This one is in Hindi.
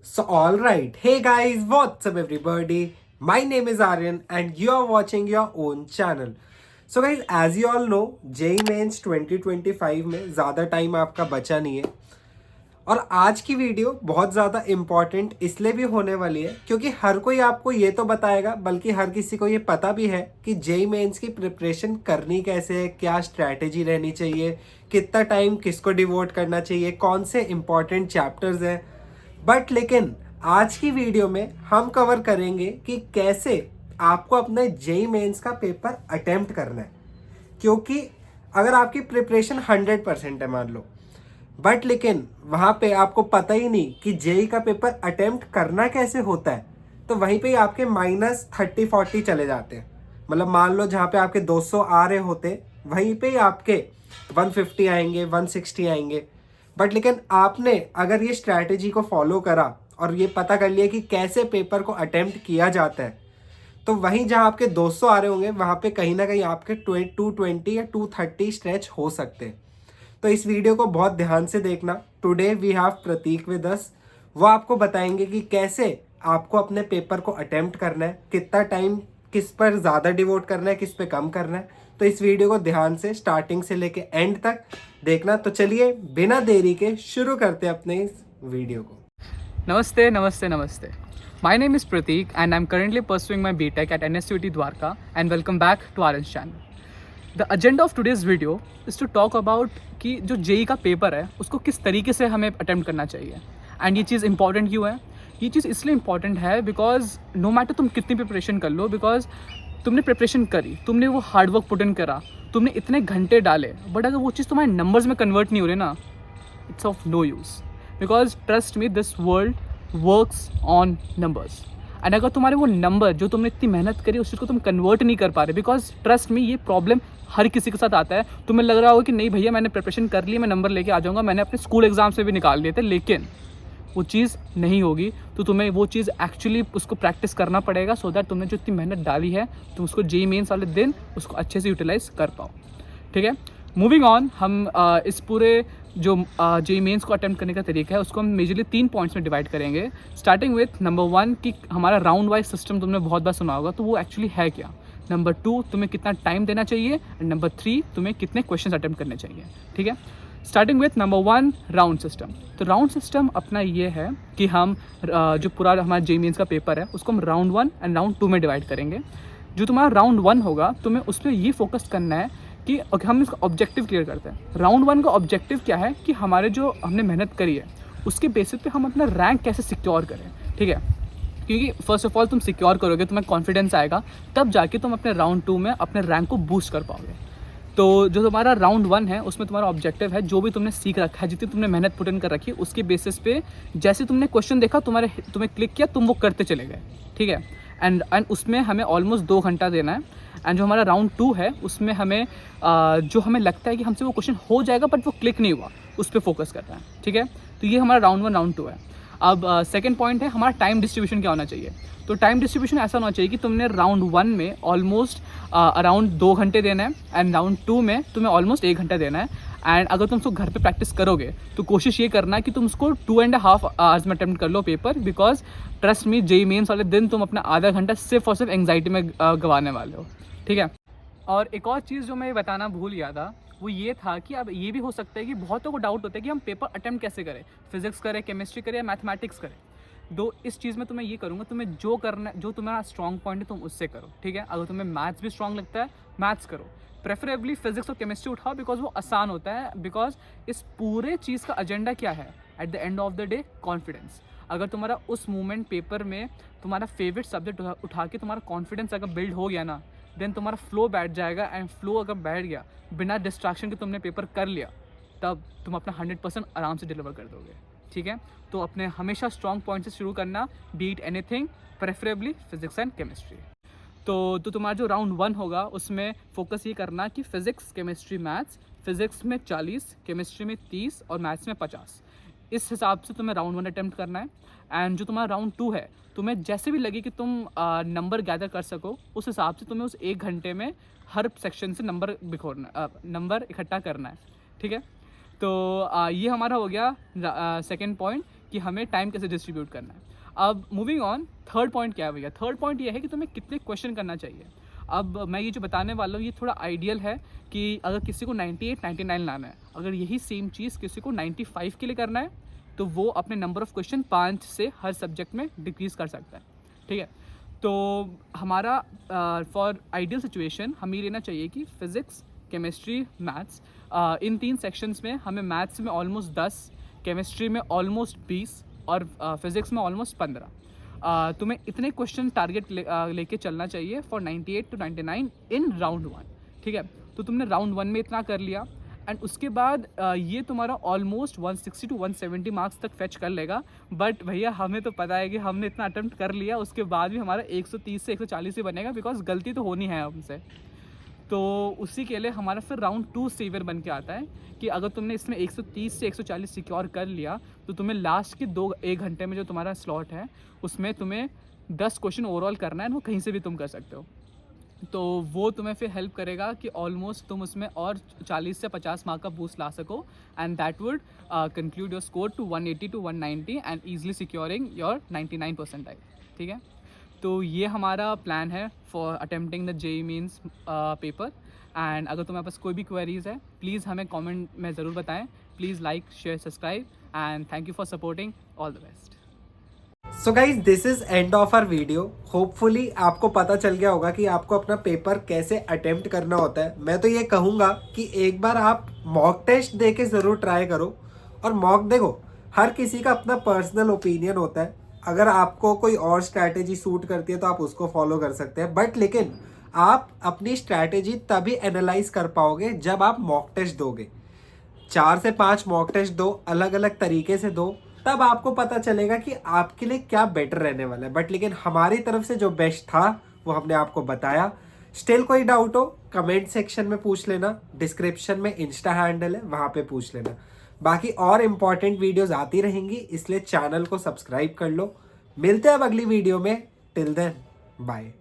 So, alright, hey guys, what's up, everybody? My name is Aryan, and you are watching your own channel. So, guys, as you all know, JEE Mains 2025 में ज़्यादा टाइम आपका बचा नहीं है और आज की वीडियो बहुत ज़्यादा इम्पॉर्टेंट इसलिए भी होने वाली है क्योंकि हर कोई आपको ये तो बताएगा, बल्कि हर किसी को ये पता भी है कि JEE मेंस की प्रिपरेशन करनी कैसे है, क्या स्ट्रैटेजी रहनी चाहिए, कितना टाइम किसको डिवोट करना चाहिए, कौन से इम्पॉर्टेंट चैप्टर्स हैं। बट लेकिन आज की वीडियो में हम कवर करेंगे कि कैसे आपको अपने JEE मेंस का पेपर अटेम्प्ट करना है। क्योंकि अगर आपकी प्रिपरेशन 100% है मान लो, बट लेकिन वहाँ पे आपको पता ही नहीं कि JEE का पेपर अटेम्प्ट करना कैसे होता है, तो वहीं पे ही आपके -30-40 चले जाते हैं। मतलब मान लो जहाँ पे आपके 200 आ रहे होते, वहीं पे ही आपके 150 आएंगे, 160 आएंगे। बट लेकिन आपने अगर ये स्ट्रैटेजी को फॉलो करा और ये पता कर लिया कि कैसे पेपर को अटेम्प्ट किया जाता है, तो वहीं जहाँ आपके 200 आ रहे होंगे वहाँ पे कहीं ना कहीं आपके 220 या 230 स्ट्रेच हो सकते हैं। तो इस वीडियो को बहुत ध्यान से देखना। Today we have Prateek with us. वो आपको बताएंगे कि कैसे आपको अपने पेपर को अटेम्प्ट करना है, कितना टाइम किस पर ज़्यादा डिवोट करना है, किस पे कम करना है। तो इस वीडियो को ध्यान से स्टार्टिंग से लेके एंड तक देखना। तो चलिए बिना देरी के शुरू करते हैं अपने इस वीडियो को। Namaste, namaste, namaste. My name is Prateek and I'm currently pursuing my BTech at NSUT Dwarka and welcome back to Aryan's channel. The agenda of today's video is to talk about कि जो JEE का पेपर है उसको किस तरीके से हमें अटेम्प्ट करना चाहिए एंड ये चीज़ इंपॉर्टेंट क्यों है। ये चीज़ इसलिए इंपॉर्टेंट है बिकॉज नो मैटर तुम कितनी प्रिपरेशन कर लो, बिकॉज तुमने प्रिपरेशन करी, तुमने वो हार्डवर्क पुट इन करा, तुमने इतने घंटे डाले, बट अगर वो चीज़ तुम्हारे नंबर्स में कन्वर्ट नहीं हो रही ना, it's of no use because trust me this world works on numbers and अगर तुम्हारे वो नंबर जो तुमने इतनी मेहनत करी उस चीज़ को तुम कन्वर्ट नहीं कर पा रहे, बिकॉज ट्रस्ट मी ये प्रॉब्लम हर किसी के साथ आता है। तुम्हें लग रहा होगा कि नहीं भैया मैंने प्रिपरेशन कर ली, मैं नंबर लेके आ जाऊँगा, मैंने अपने स्कूल एग्जाम से भी निकाल लिए थे, लेकिन वो चीज़ नहीं होगी। तो तुम्हें वो चीज़ एक्चुअली उसको प्रैक्टिस करना पड़ेगा सो दैट तुमने जो इतनी मेहनत डाली है तुम उसको JEE मेंस वाले दिन उसको अच्छे से यूटिलाइज कर पाओ। ठीक है, मूविंग ऑन, हम इस पूरे जो JEE मेंस को अटेम्प्ट करने का तरीका है उसको हम मेजरली 3 पॉइंट्स में डिवाइड करेंगे। स्टार्टिंग विथ नंबर 1 कि हमारा राउंड वाइज सिस्टम तुमने बहुत बार सुना होगा, तो वो एक्चुअली है क्या। नंबर 2 तुम्हें कितना टाइम देना चाहिए एंड नंबर 3 तुम्हें कितने क्वेश्चन अटेम्प्ट करने चाहिए। ठीक है, starting with number 1 round system. तो राउंड सिस्टम अपना ये है कि हम जो पूरा हमारा JEE मेंस का पेपर है उसको हम राउंड 1 एंड राउंड 2 में डिवाइड करेंगे। जो तुम्हारा राउंड 1 होगा तुम्हें उस पर ये फोकस करना है कि हम इसका ऑब्जेक्टिव क्लियर करते हैं। राउंड 1 का ऑब्जेक्टिव क्या है कि हमारे जो हमने मेहनत करी है उसके बेसिस पे हम अपना रैंक कैसे सिक्योर करें। ठीक है, क्योंकि फर्स्ट ऑफ ऑल तुम सिक्योर करोगे, तुम्हें कॉन्फिडेंस आएगा, तब जाके तुम अपने राउंड 2 में अपने रैंक को बूस्ट कर पाओगे। तो जो तुम्हारा राउंड 1 है उसमें तुम्हारा ऑब्जेक्टिव है जो भी तुमने सीख रखा है, जितनी तुमने मेहनत पुट इन कर रखी है उसके बेसिस पे जैसे तुमने क्वेश्चन देखा तुम्हें क्लिक किया, तुम वो करते चले गए। ठीक है, एंड उसमें हमें ऑलमोस्ट 2 घंटा देना है। एंड जो हमारा राउंड 2 है उसमें हमें जो हमें लगता है कि हमसे वो क्वेश्चन हो जाएगा बट वो क्लिक नहीं हुआ, उस पर फोकस करना है। ठीक है, तो ये हमारा राउंड 1 राउंड 2 है। अब सेकंड पॉइंट है हमारा टाइम डिस्ट्रीब्यूशन क्या होना चाहिए। तो टाइम डिस्ट्रीब्यूशन ऐसा होना चाहिए कि तुमने राउंड 1 में ऑलमोस्ट अराउंड 2 घंटे देना है एंड राउंड 2 में तुम्हें ऑलमोस्ट 1 घंटा देना है। एंड अगर तुम उसको घर पे प्रैक्टिस करोगे तो कोशिश ये करना है कि तुम उसको 2.5 आवर्स में अटेम्प्ट कर लो paper, because trust me JEE mains वाले दिन तुम अपना आधा घंटा सिर्फ और सिर्फ एंग्जाइटी में गंवाने वाले हो। ठीक है, और एक और चीज़ जो मैं बताना भूल गया था वो ये था कि अब ये भी हो सकता है कि बहुतों को डाउट होता है कि हम पेपर अटेम्प्ट कैसे करें, फिजिक्स करें, केमिस्ट्री करें या मैथमेटिक्स करें। दो इस चीज़ में तुम्हें ये करूँगा, तुम्हें जो करना, जो तुम्हारा स्ट्रॉन्ग पॉइंट है तुम उससे करो। ठीक है, अगर तुम्हें मैथ्स भी स्ट्रॉन्ग लगता है मैथ्स करो, प्रेफरेबली फिजिक्स और केमिस्ट्री उठाओ बिकॉज वो आसान होता है। बिकॉज इस पूरे चीज़ का एजेंडा क्या है at the end of the day, confidence. अगर तुम्हारा उस मोमेंट पेपर में तुम्हारा फेवरेट सब्जेक्ट उठा के तुम्हारा कॉन्फिडेंस अगर बिल्ड हो गया ना, देन तुम्हारा फ्लो बैठ जाएगा। एंड फ्लो अगर बैठ गया, बिना डिस्ट्रैक्शन के तुमने पेपर कर लिया, तब तुम अपना 100% आराम से डिलीवर कर दोगे। ठीक है, तो अपने हमेशा स्ट्रॉन्ग पॉइंट से शुरू करना, beat anything, preferably physics and chemistry. तो तुम्हारा जो राउंड 1 होगा उसमें फोकस ये करना कि फिजिक्स, केमिस्ट्री, मैथ्स, फिजिक्स में 40, केमिस्ट्री में 30 और मैथ्स में 50। इस हिसाब से तुम्हें राउंड 1 अटेम्प्ट करना है। एंड जो तुम्हारा राउंड 2 है, तुम्हें जैसे भी लगे कि तुम नंबर गैदर कर सको उस हिसाब से तुम्हें उस 1 घंटे में हर सेक्शन से नंबर इकट्ठा करना है। ठीक है, तो ये हमारा हो गया सेकेंड पॉइंट कि हमें टाइम कैसे डिस्ट्रीब्यूट करना है। अब मूविंग ऑन, थर्ड पॉइंट क्या है भैया? थर्ड पॉइंट ये है कि तुम्हें कितने क्वेश्चन करना चाहिए। अब मैं ये जो बताने वाला हूँ ये थोड़ा आइडियल है कि अगर किसी को 98 99 लाना है, अगर यही सेम चीज़ किसी को 95 के लिए करना है तो वो अपने नंबर ऑफ क्वेश्चन 5 से हर सब्जेक्ट में डिक्रीज़ कर सकता है। ठीक है, तो हमारा फॉर आइडियल सिचुएशन हमें ये लेना चाहिए कि फिज़िक्स, केमिस्ट्री, मैथ्स, इन 3 सेक्शंस में हमें मैथ्स में ऑलमोस्ट 10, केमिस्ट्री में ऑलमोस्ट 20 और फिज़िक्स में ऑलमोस्ट 15। तुम्हें इतने क्वेश्चन टारगेट लेके चलना चाहिए फॉर 98 टू 99 इन राउंड 1। ठीक है, तो तुमने राउंड 1 में इतना कर लिया एंड उसके बाद ये तुम्हारा ऑलमोस्ट 160 टू 170 मार्क्स तक फेच कर लेगा। बट भैया हमें तो पता है कि हमने इतना अटेम्प्ट कर लिया, उसके बाद भी हमारा 130 से 140 ही बनेगा, बिकॉज गलती तो होनी है हमसे। तो उसी के लिए हमारा फिर राउंड 2 सीवियर बन के आता है कि अगर तुमने इसमें 130 से 140 सिक्योर कर लिया तो तुम्हें लास्ट के 1 घंटे में जो तुम्हारा स्लॉट है उसमें तुम्हें 10 क्वेश्चन ओवरऑल करना है, वो कहीं से भी तुम कर सकते हो। तो वो तुम्हें फिर हेल्प करेगा कि ऑलमोस्ट तुम उसमें और 40 से 50 मार्क का बूस्ट ला सको and that would conclude your score to 180 to 190 and easily securing your 99 percentile. ठीक है, तो ये हमारा प्लान है for attempting the JEE Mains paper. And अगर तुम्हारे पास कोई भी क्वेरीज़ है प्लीज़ हमें कमेंट में ज़रूर बताएं। Please like, share, subscribe and thank you for supporting. All the best. So guys this is end of our video. Hopefully आपको पता चल गया होगा कि आपको अपना पेपर कैसे अटेम्प्ट करना होता है। मैं तो ये कहूँगा कि एक बार आप मॉक टेस्ट दे के ज़रूर ट्राई करो। और मॉक देखो, हर किसी का अपना पर्सनल ओपिनियन होता है। अगर आपको कोई और स्ट्रैटेजी सूट करती है तो आप उसको फॉलो कर सकते हैं, बट लेकिन आप अपनी स्ट्रैटेजी तभी एनालाइज कर पाओगे जब आप मॉक टेस्ट दोगे। 4 से 5 मॉक टेस्ट दो, अलग अलग तरीके से दो, तब आपको पता चलेगा कि आपके लिए क्या बेटर रहने वाला है। बट लेकिन हमारी तरफ से जो बेस्ट था वो हमने आपको बताया। स्टिल कोई डाउट हो कमेंट सेक्शन में पूछ लेना, डिस्क्रिप्शन में इंस्टा हैंडल है, वहाँ पे पूछ लेना। बाकी और इम्पॉर्टेंट वीडियोस आती रहेंगी, इसलिए चैनल को सब्सक्राइब कर लो। मिलते हैं अब अगली वीडियो में। Till then bye.